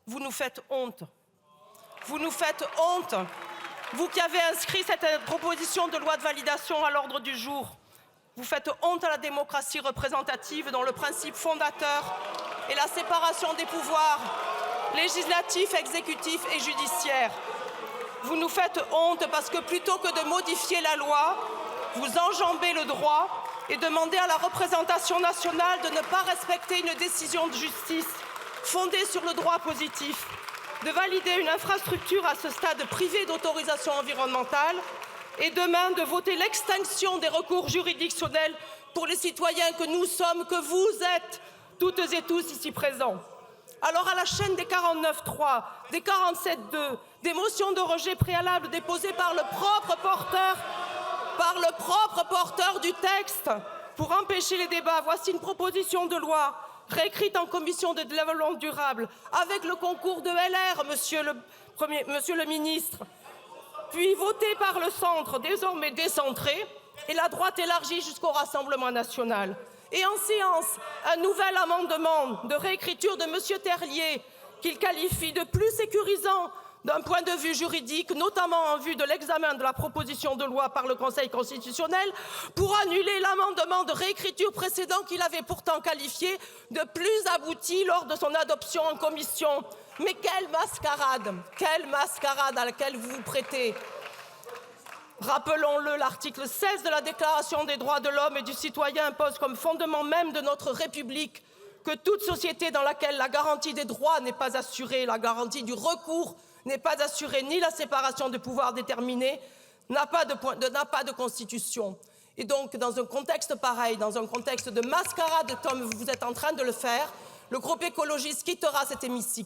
Vous nous faites honte. Vous nous faites honte. Vous qui avez inscrit cette proposition de loi de validation à l'ordre du jour. Vous faites honte à la démocratie représentative dont le principe fondateur est la séparation des pouvoirs législatif, exécutif et judiciaire. Vous nous faites honte parce que plutôt que de modifier la loi, vous enjambez le droit et demandez à la représentation nationale de ne pas respecter une décision de justice fondée sur le droit positif, de valider une infrastructure à ce stade privée d'autorisation environnementale et demain de voter l'extinction des recours juridictionnels pour les citoyens que nous sommes, que vous êtes toutes et tous ici présents. Alors à la chaîne des 49.3, des 47.2, des motions de rejet préalable déposées par le propre porteur du texte pour empêcher les débats, voici une proposition de loi réécrite en commission de développement durable avec le concours de LR, monsieur le ministre, puis votée par le centre, désormais décentré, et la droite élargie jusqu'au Rassemblement national. Et en séance, un nouvel amendement de réécriture de monsieur Terlier, qu'il qualifie de plus sécurisant d'un point de vue juridique, notamment en vue de l'examen de la proposition de loi par le Conseil constitutionnel, pour annuler l'amendement de réécriture précédent qu'il avait pourtant qualifié de plus abouti lors de son adoption en commission. Mais quelle mascarade à laquelle vous vous prêtez. Rappelons-le, l'article 16 de la Déclaration des droits de l'homme et du citoyen impose comme fondement même de notre République que toute société dans laquelle la garantie des droits n'est pas assurée, la garantie du recours n'est pas assurée, ni la séparation de pouvoirs déterminée, n'a pas de constitution. Et donc, dans un contexte pareil, dans un contexte de mascarade comme vous êtes en train de le faire, le groupe écologiste quittera cet hémicycle.